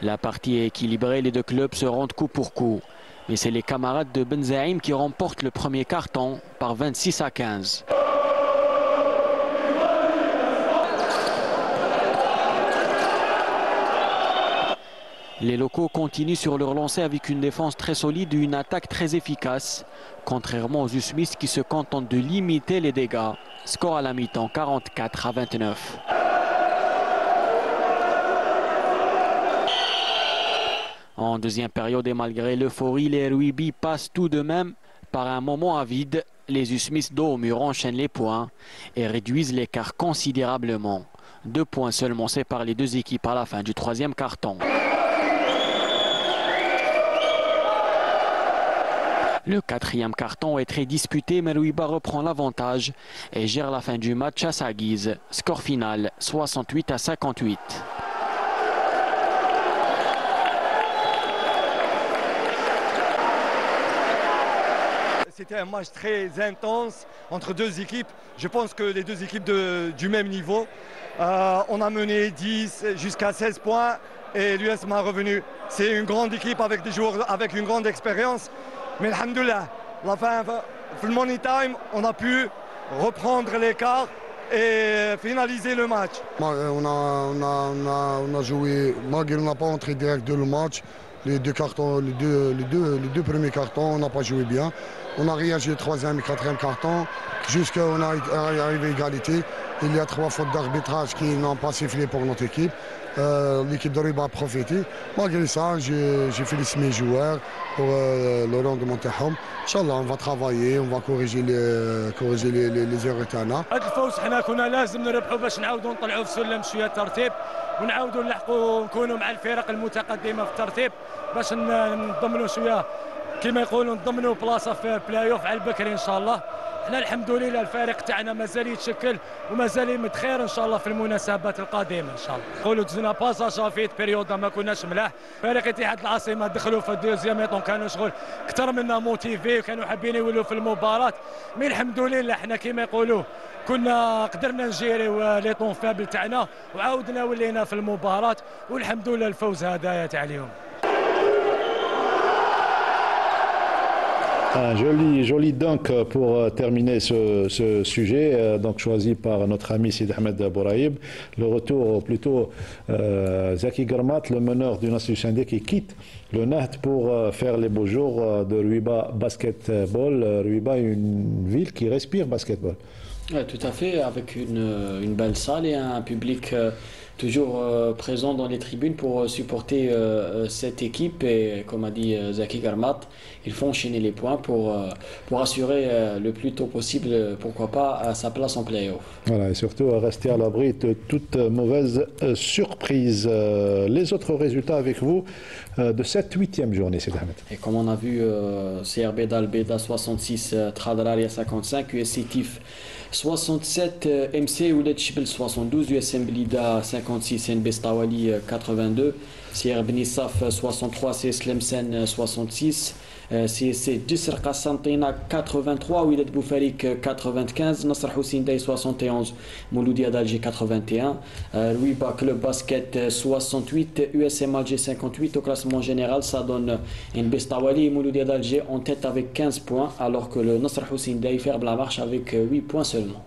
La partie est équilibrée, les deux clubs se rendent coup pour coup. Mais c'est les camarades de Benzaïm qui remportent le premier carton par 26-15. Les locaux continuent sur leur lancée avec une défense très solide et une attaque très efficace, contrairement aux Usmis qui se contentent de limiter les dégâts. Score à la mi-temps 44-29. En deuxième période et malgré l'euphorie, les Ruibi passent tout de même par un moment à vide. Les Usmis dos au mur enchaînent les points et réduisent l'écart considérablement. 2 points seulement séparent les deux équipes à la fin du troisième carton. Le quatrième carton est très disputé, mais Ruiba reprend l'avantage et gère la fin du match à sa guise. Score final 68-58. C'était un match très intense entre deux équipes. Je pense que les deux équipes du même niveau. On a mené 10 jusqu'à 16 points et l'USM a revenu. C'est une grande équipe avec des joueurs avec une grande expérience. Mais alhamdoulilah, la fin, le money time, on a pu reprendre l'écart et finaliser le match. On a joué, malgré on n'a pas entré direct dans le match. Les deux premiers cartons, on n'a pas joué bien. On a réagi au troisième et quatrième carton jusqu'à on a arrivé à égalité. Il y a 3 fautes d'arbitrage qui n'ont pas sifflé pour notre équipe. L'équipe de Ruiba a profité. Malgré ça, j'ai félicité mes joueurs pour le rendement de Tahom. Inch'Allah, on va travailler, on va corriger les erreurs تاعنا. هذا الفوز حنا كنا لازم نربحوا باش نعاودوا نطلعوا في السلم شويه ترتيب ونعاودوا نلحقوا نكونوا مع الفرق المتقدمه في الترتيب باش نضمنوا شويه كما يقولوا نضمنوا بلاصه في بلاي اوف على البكري ان شاء الله. احنا الحمد لله الفريق تاعنا مازال يتشكل ومازال يمتخير ان شاء الله في المناسبات القادمه ان شاء الله. نقولوا دزنا باساج فيت بيريود ما كناش ملاح. فريق اتحاد العاصمه دخلوا في الدوزيام ميطون كانوا شغل اكثر منا موتيفي وكانوا حابين يولوا في المباراه. مي الحمد لله احنا كما يقولوا كنا قدرنا نجيريو لي طون فابل تاعنا وعاودنا ولينا في المباراه والحمد لله الفوز هذايا تاع اليوم. Un joli dunk pour terminer ce sujet, donc choisi par notre ami Sid Ahmed Bouraïb. Le retour plutôt Zaki Garmat, le meneur du Nasr Sindé qui quitte le Naht pour faire les beaux jours de Ruiba Basketball. Ruiba est une ville qui respire basketball. Ouais, tout à fait, avec une belle salle et un public toujours présent dans les tribunes pour supporter cette équipe. Et comme a dit Zaki Garmat, il faut enchaîner les points pour assurer le plus tôt possible, pourquoi pas, sa place en play-off. Voilà, et surtout rester à l'abri de toute mauvaise surprise. Les autres résultats avec vous de cette 8e journée, c'est Ahmed. Et comme on a vu, CRB d'Albeda 66, Tradraria 55, USC Tif 67, MC Ouled Chibel 72, USM Blida 56, NB Stawali 82, CRB Nissaf 63, CS Lemsen 66, CSC Djisr Qassantina 83, Ouilad Boufarik 95, Nasr Hussein Day 71, Mouloudia d'Alger 81, Ruiba Club Basket 68, USM Alger 58. Au classement général, ça donne NB Stawali et Mouloudia d'Alger en tête avec 15 points, alors que le Nasr Hussein Day ferme la marche avec 8 points seulement.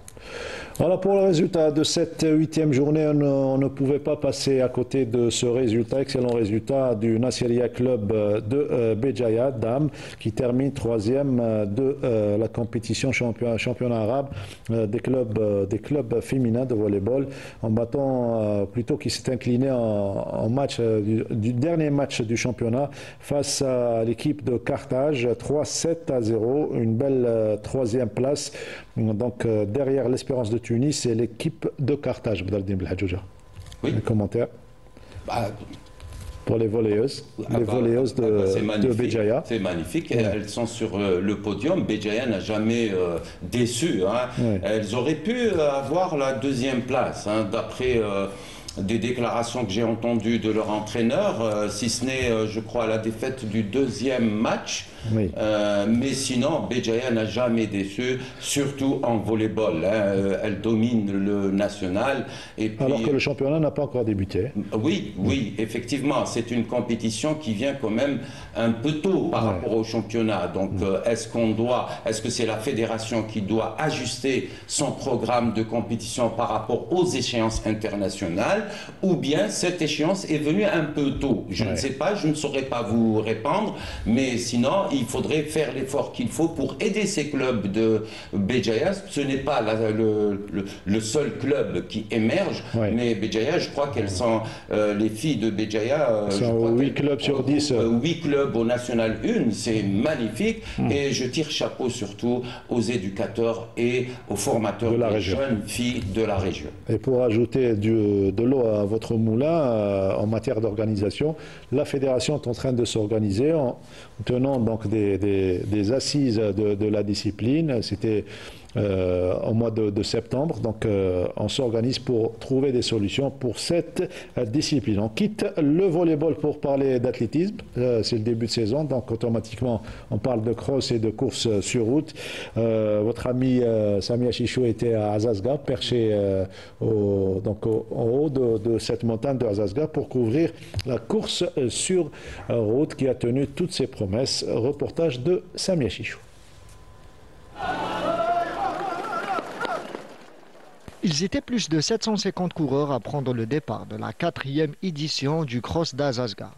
Voilà pour le résultat de cette 8e journée. On ne pouvait pas passer à côté de ce résultat, excellent résultat du Nasiriyah Club de Béjaïa, Dames, qui termine 3e de la compétition championnat arabe des clubs féminins de volleyball, en battant plutôt qui s'est incliné en match du dernier match du championnat face à l'équipe de Carthage, 3-7-0, une belle 3e place. Donc derrière l'Espérance de Tunis et l'équipe de Carthage. Oui. Les commentaires pour les volleyeuses, de Béjaïa. C'est magnifique, elles sont sur le podium. Béjaïa n'a jamais déçu. Hein. Oui. Elles auraient pu avoir la 2e place, hein, d'après des déclarations que j'ai entendues de leur entraîneur, si ce n'est, je crois, la défaite du 2e match. Oui. Mais sinon, Béjaïa n'a jamais déçu, surtout en volleyball. Hein. Elle domine le national. Et puis, alors que le championnat n'a pas encore débuté. Oui, oui, effectivement. C'est une compétition qui vient quand même un peu tôt par rapport au championnat. Donc, est-ce que c'est la fédération qui doit ajuster son programme de compétition par rapport aux échéances internationales, ou bien cette échéance est venue un peu tôt? Je ne sais pas, je ne saurais pas vous répondre, mais sinon, il faudrait faire l'effort qu'il faut pour aider ces clubs de Béjaïa. Ce n'est pas le seul club qui émerge, mais Béjaïa, je crois qu'elles sont, les filles de Béjaïa, 8 clubs sur 10. 8 clubs au National 1, c'est magnifique. Et je tire chapeau surtout aux éducateurs et aux formateurs des jeunes filles de la région. Et pour ajouter de l'eau à votre moulin, en matière d'organisation, la fédération est en train de s'organiser en tenant donc des assises de la discipline. C'était au mois de septembre. Donc on s'organise pour trouver des solutions pour cette discipline. On quitte le volleyball pour parler d'athlétisme. C'est le début de saison, donc automatiquement on parle de cross et de course sur route. Votre ami Samia Chichou était à Azazga, perché en haut de cette montagne de Azazga pour couvrir la course sur route qui a tenu toutes ses promesses. Reportage de Samia Chichou. Ils étaient plus de 750 coureurs à prendre le départ de la 4e édition du Cross d'Azazga.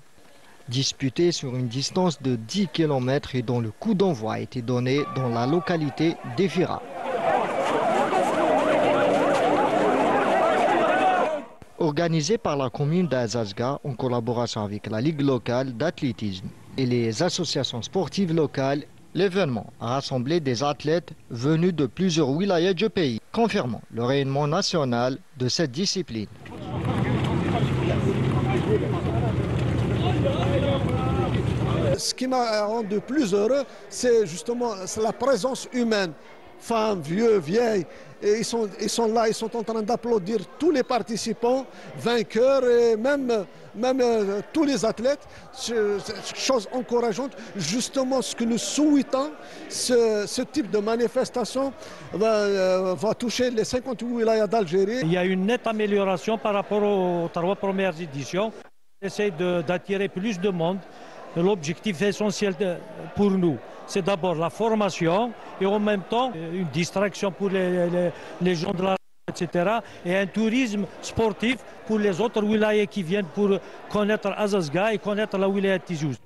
Disputé sur une distance de 10 km et dont le coup d'envoi a été donné dans la localité d'Efira. Organisé par la commune d'Azazga en collaboration avec la Ligue locale d'athlétisme et les associations sportives locales, l'événement a rassemblé des athlètes venus de plusieurs wilayas du pays, confirmant le rayonnement national de cette discipline. Ce qui m'a rendu plus heureux, c'est justement la présence humaine. Femmes, vieux, vieilles, et ils sont là, ils sont en train d'applaudir tous les participants, vainqueurs et même tous les athlètes. Chose encourageante, justement ce que nous souhaitons, ce type de manifestation va toucher les 58 wilayas d'Algérie. Il y a une nette amélioration par rapport aux 3 premières éditions. On essaie d'attirer plus de monde. L'objectif essentiel pour nous, c'est d'abord la formation et en même temps une distraction pour les gens de la etc. et un tourisme sportif pour les autres wilayas qui viennent pour connaître Azazga et connaître la wilaya de Tizi Ouzou.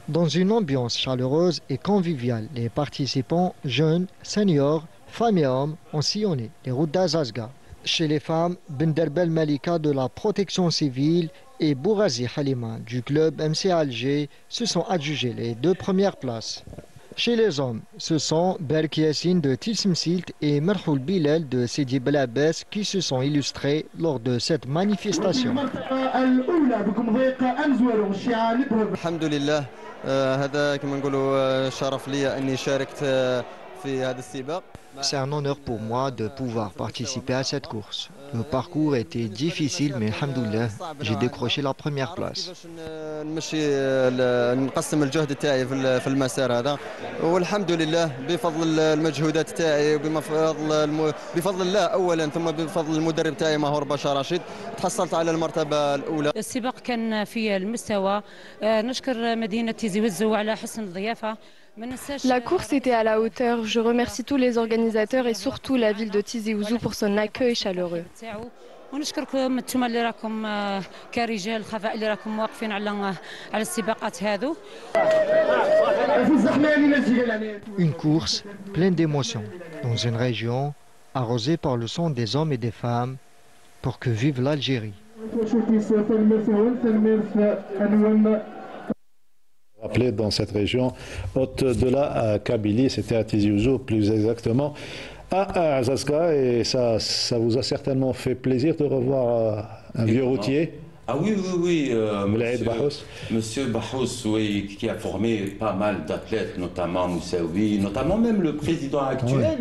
Dans une ambiance chaleureuse et conviviale, les participants jeunes, seniors, femmes et hommes ont sillonné les routes d'Azazga. Chez les femmes, Benderbel Malika de la protection civile et Bourazi Halima du club MC Alger se sont adjugés les 2 premières places. Chez les hommes, ce sont Berk Yassine de Tilsimsilt et Merhoul Bilal de Sidi Belabès qui se sont illustrés lors de cette manifestation. Alhamdulillah, هذا كما نقولوا شرف لي أني شاركت في هذا السباق. C'est un honneur pour moi de pouvoir participer à cette course. Le parcours était difficile, mais alhamdoulilah, j'ai décroché la première place. نقسم الجهد تاعي في المسار هذا والحمد لله بفضل المجهودات تاعي بفضل الله اولا ثم بفضل المدرب تاعي ماهور بشار رشيد تحصلت على المرتبه الاولى. السباق كان في المستوى، نشكر مدينه تيزي وزو على حسن الضيافه. La course était à la hauteur. Je remercie tous les organisateurs et surtout la ville de Tizi Ouzou pour son accueil chaleureux. ونشكركم انتم اللي راكم كرجال الخفاء اللي راكم واقفين على السباقات هذو. Une course pleine d'émotions dans une région arrosée par le sang des hommes et des femmes pour que vive l'Algérie. Rappelé dans cette région haute de la Kabylie, c'était à Tizi Ouzou plus exactement. À Azazga, et ça vous a certainement fait plaisir de revoir un vieux routier. Ah oui, oui, oui. Monsieur Bahous, oui, qui a formé pas mal d'athlètes, notamment Moussaoui, notamment même le président actuel.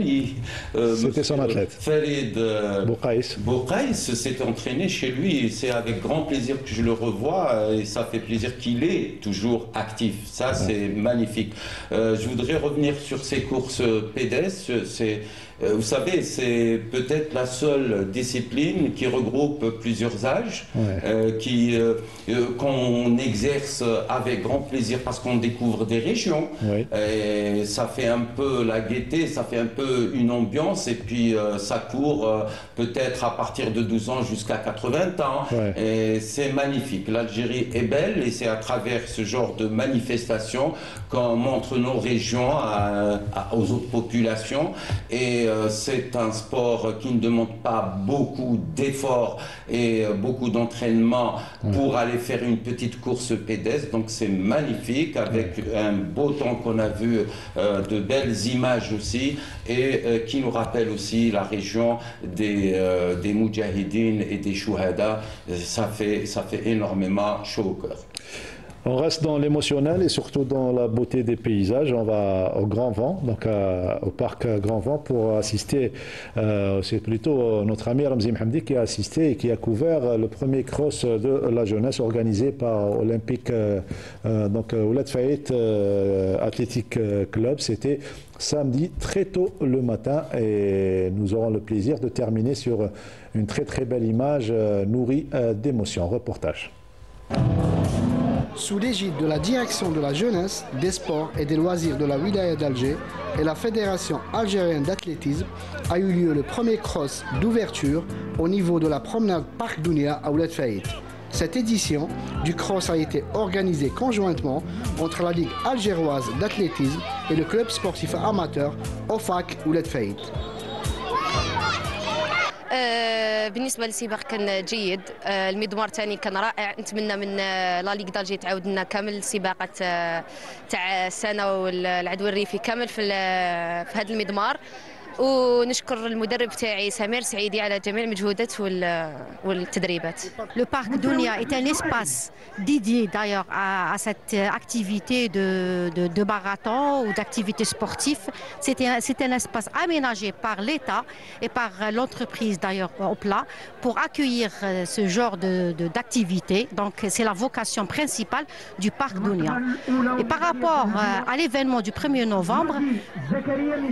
C'était son athlète. Farid Boukaïs s'est entraîné chez lui. C'est avec grand plaisir que je le revois et ça fait plaisir qu'il est toujours actif. Ça, c'est magnifique. Je voudrais revenir sur ces courses pédestres. Vous savez, c'est peut-être la seule discipline qui regroupe plusieurs âges, qu'on exerce avec grand plaisir parce qu'on découvre des régions. Et ça fait un peu la gaieté, ça fait un peu une ambiance et puis ça court peut-être à partir de 12 ans jusqu'à 80 ans. Et c'est magnifique. L'Algérie est belle et c'est à travers ce genre de manifestations qu'on montre nos régions aux autres populations. Et c'est un sport qui ne demande pas beaucoup d'efforts et beaucoup d'entraînement pour aller faire une petite course pédestre. Donc c'est magnifique avec un beau temps qu'on a vu, de belles images aussi et qui nous rappelle aussi la région des Moudjahidines et des Chouhada. Ça fait énormément chaud au cœur. On reste dans l'émotionnel et surtout dans la beauté des paysages. On va au Grand Vent, donc au parc Grand Vent pour assister, c'est plutôt notre ami Ramzi Mhamdi qui a assisté et qui a couvert le premier cross de la jeunesse organisé par Olympique, donc Ouled Faït Athletic Club. C'était samedi très tôt le matin et nous aurons le plaisir de terminer sur une très très belle image nourrie d'émotions. Reportage. Sous l'égide de la direction de la jeunesse, des sports et des loisirs de la wilaya d'Alger et la Fédération algérienne d'athlétisme a eu lieu le premier cross d'ouverture au niveau de la promenade Parc Dounia à Ouled Faït. Cette édition du cross a été organisée conjointement entre la Ligue algéroise d'athlétisme et le club sportif amateur OFAC Ouled Faït. بالنسبه للسباق كان جيد، المضمار ثاني كان رائع. نتمنى من لا ليغ دالجي تعاود لنا كامل السباقات تاع السنه والعدوى الريفي كامل في هذا المضمار. ونشكر المدرب تاعي سمير سعيدي على جميع المجهودات والتدريبات. Le parc Dounia est un espace dédié d'ailleurs à cette activité de marathon ou d'activité sportive. C'est un espace aménagé par l'État et par l'entreprise d'ailleurs au plat pour accueillir ce genre d'activité. Donc c'est la vocation principale du parc Dounia. Et par rapport à l'événement du 1er novembre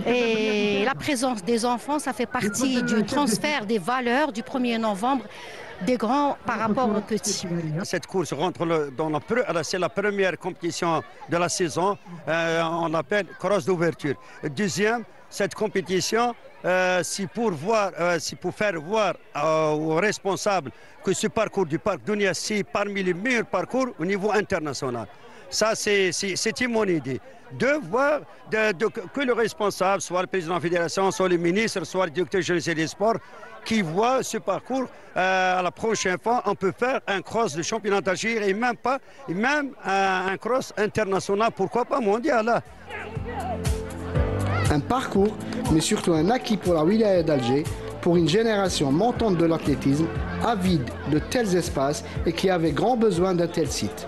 et la présence des enfants, ça fait partie du transfert des valeurs du 1er novembre des grands par rapport aux petits. Cette course rentre c'est la première compétition de la saison, on l'appelle cross d'ouverture. Deuxième, cette compétition, c'est pour faire voir aux responsables que ce parcours du parc Dounia, c'est parmi les meilleurs parcours au niveau international. Ça, c'est mon idée. De voir que le responsable, soit le président de la fédération, soit le ministre, soit le directeur général des sports, qui voit ce parcours, à la prochaine fois, on peut faire un cross de championnat d'Algérie et même un cross international, pourquoi pas mondial. Là. Un parcours, mais surtout un acquis pour la wilaya d'Alger, pour une génération montante de l'athlétisme, avide de tels espaces et qui avait grand besoin d'un tel site.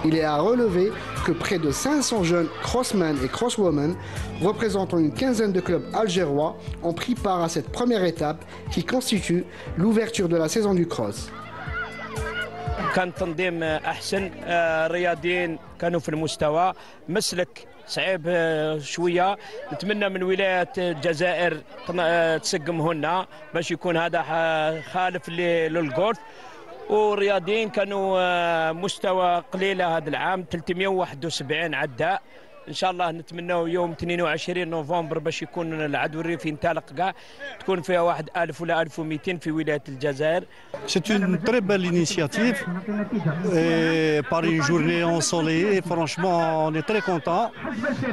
Il est à relever que près de 500 jeunes crossmen et crosswomen, représentant une quinzaine de clubs algérois, ont pris part à cette première étape qui constitue l'ouverture de la saison du cross. كان تنظيم أحسن، الرياضيين كانوا في المستوى، مسلك صعيب شويه. نتمنى من ولايه الجزائر تسقمهن باش يكون هذا خالف للجولف. والرياضيين كانوا مستوى قليله هذا العام، 371 عداء ان شاء الله نتمناو يوم 22 نوفمبر باش يكون العدو الريفي انطلق كاع تكون فيها واحد 1000 ولا 1200 في ولايه الجزائر. C'est une très belle initiative et par une journée ensoleillée, franchement on est très content.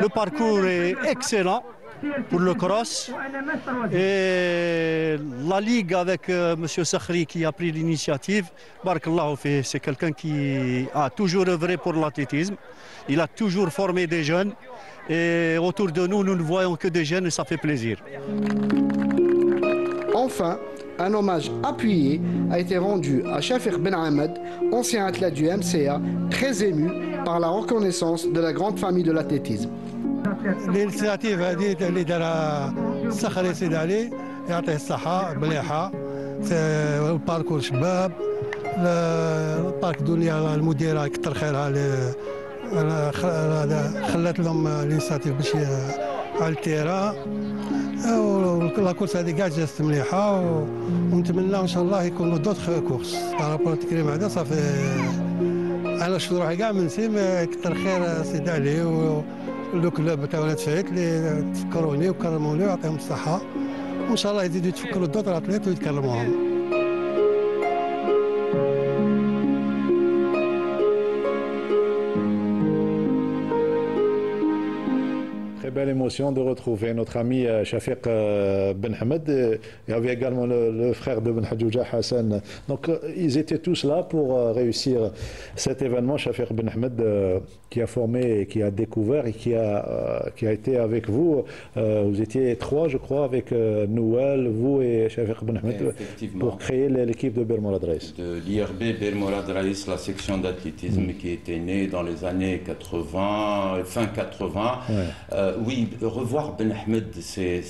Le parcours est excellent pour le cross et la ligue avec monsieur Sakhri qui a pris l'initiative, barakallahu fih, c'est quelqu'un qui a toujours œuvré pour l'athlétisme. Il a toujours formé des jeunes et autour de nous, nous ne voyons que des jeunes et ça fait plaisir. Enfin, un hommage appuyé a été rendu à Shafiq Ben Ahmed, ancien athlète du MCA, très ému par la reconnaissance de la grande famille de l'athlétisme. الانسياتيف هذه اللي دارها الصخري سيد علي يعطيه الصحة مليحة. الباركور شباب، البارك دوليا المديرة كتر خيرها خلات لهم الانسياتيف باش على التيران. والكورس هذه كاع جازت مليحة ونتمنى ان شاء الله يكونوا دوطخ كورس بارابور التكريم هذا صافي. انا شفت روحي كاع من سيم كتر خير سيد علي ولو كلوب تاع ولاد فايت اللي تفكروني وكرموني ويعطيهم الصحة وان شاء الله يزيدوا يتفكروا دوط الاتليت ويتكرموهم. Belle émotion de retrouver notre ami Shafiq Ben Ahmed. Il y avait également le frère de Ben Hadjouja Hassan. Donc ils étaient tous là pour réussir cet événement. Shafiq Ben Ahmed qui a formé et qui a découvert et qui a été avec vous. Vous étiez trois, je crois, avec Nouel, vous et Shafiq Ben Ahmed pour créer l'équipe de Belmorad Raïs. De l'IRB Belmorad Raïs, la section d'athlétisme qui était née dans les années 80, fin 80. Ouais. Oui, revoir Ben Ahmed, c'est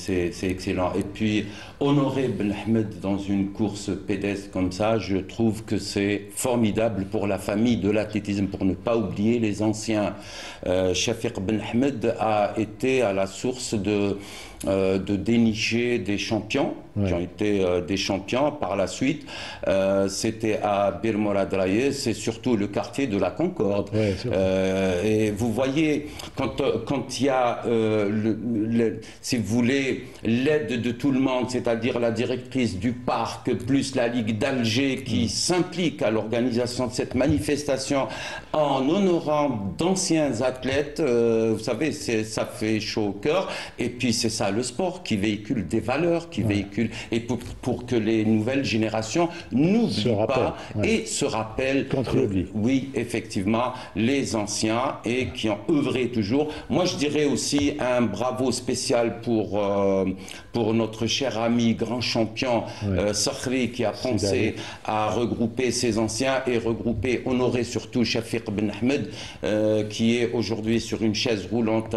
excellent. Et puis, honorer Ben Ahmed dans une course pédestre comme ça, je trouve que c'est formidable pour la famille de l'athlétisme, pour ne pas oublier les anciens. Shafiq Ben Ahmed a été à la source de dénicher des champions, qui ont été des champions par la suite. C'était à Bir Morad Raïs, c'est surtout le quartier de la Concorde. Ouais, et vous voyez, quand il y a, si vous voulez, l'aide de tout le monde, c'est-à-dire la directrice du parc, plus la Ligue d'Alger qui s'implique à l'organisation de cette manifestation en honorant d'anciens athlètes, vous savez, ça fait chaud au cœur. Et puis c'est ça le sport qui véhicule des valeurs, qui véhicule, et pour que les nouvelles générations n'oublient pas et se rappellent contre l'oubli. Oui, effectivement, les anciens et qui ont œuvré toujours. Moi, je dirais aussi un bravo spécial pour notre cher ami, grand champion Sakhri, qui a pensé à regrouper ces anciens et regrouper, honorer surtout Shafiq Ben Ahmed, qui est aujourd'hui sur une chaise roulante,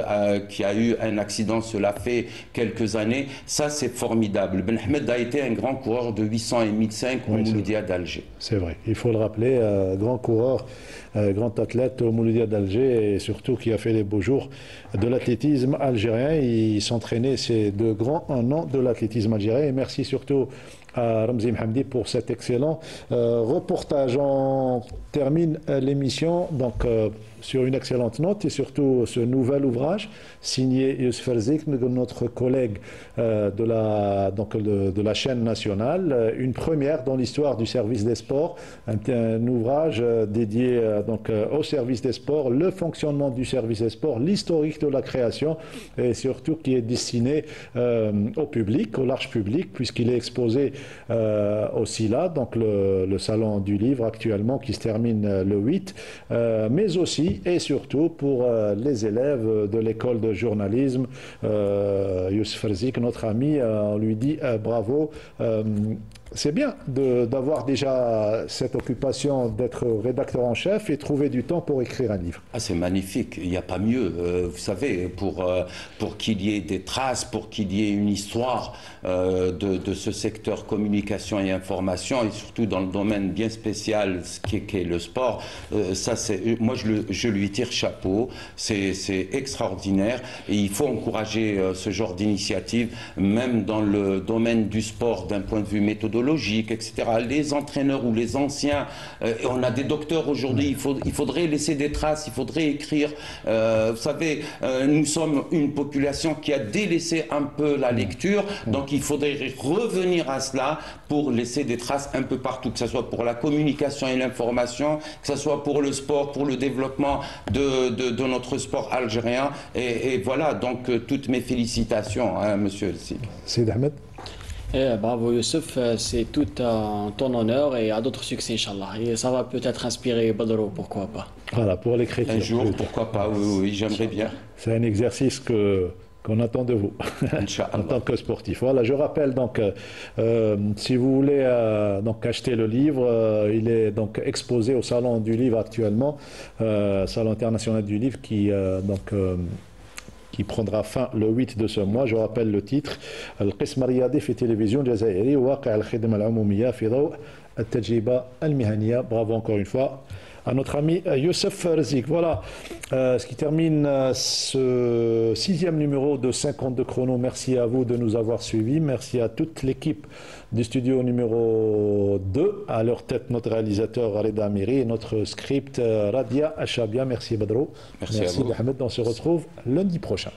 qui a eu un accident, cela fait quelques années. Ça, c'est formidable. Ben Ahmed a été un grand coureur de 800 et 1005 au Mouloudia d'Alger. C'est vrai, il faut le rappeler, grand coureur, grand athlète au Mouloudia d'Alger et surtout qui a fait les beaux jours de l'athlétisme algérien. Il s'entraînait, c'est de grands noms de l'athlétisme algérien. Et merci surtout à Ramzi Mhamdi pour cet excellent reportage. On termine l'émission donc sur une excellente note et surtout ce nouvel ouvrage signé Youssef Erzik, notre collègue de la chaîne nationale, une première dans l'histoire du service des sports, un ouvrage dédié donc au service des sports, le fonctionnement du service des sports, l'historique de la création et surtout qui est destiné au public, au large public, puisqu'il est exposé aussi là, donc le salon du livre actuellement qui se termine le 8, mais aussi et surtout pour les élèves de l'école de journalisme. Youssef Erzik, notre ami, on lui dit bravo. C'est bien d'avoir déjà cette occupation d'être rédacteur en chef et trouver du temps pour écrire un livre. Ah, c'est magnifique, il n'y a pas mieux. Vous savez, pour qu'il y ait des traces, pour qu'il y ait une histoire de ce secteur communication et information, et surtout dans le domaine bien spécial qui est le sport, ça, moi je lui tire chapeau, c'est extraordinaire et il faut encourager ce genre d'initiative, même dans le domaine du sport d'un point de vue méthodologique. psychologique, etc. Les entraîneurs ou les anciens, on a des docteurs aujourd'hui, il faudrait laisser des traces, il faudrait écrire. Vous savez, nous sommes une population qui a délaissé un peu la lecture, donc il faudrait revenir à cela pour laisser des traces un peu partout, que ce soit pour la communication et l'information, que ce soit pour le sport, pour le développement de notre sport algérien. Et voilà, donc toutes mes félicitations, hein, monsieur El Sik. Sidi Ahmed. Bravo Youssef, c'est tout en ton honneur et à d'autres succès, Inch'Allah. Et ça va peut-être inspirer Badro, pourquoi pas. Voilà, pour l'écriture. Un jour, pourquoi pas, oui, j'aimerais bien. C'est un exercice qu'on attend de vous en tant que sportif. Voilà, je rappelle donc, si vous voulez donc acheter le livre, il est donc exposé au Salon du Livre actuellement, Salon international du Livre qui prendra fin le 8 de ce mois. Je rappelle le titre, القسم الرياضي في التلفزيون الجزائري واقع الخدمة العمومية في ضوء التجربة المهنية. Bravo encore une fois à notre ami Youssef Rzik. Voilà ce qui termine ce 6e numéro de 52 chrono. Merci à vous de nous avoir suivis. Merci à toute l'équipe du studio numéro 2. À leur tête, notre réalisateur Reda Amiri et notre script Radia Achabia. Merci Badro. Merci à vous. Ahmed. On se retrouve lundi prochain.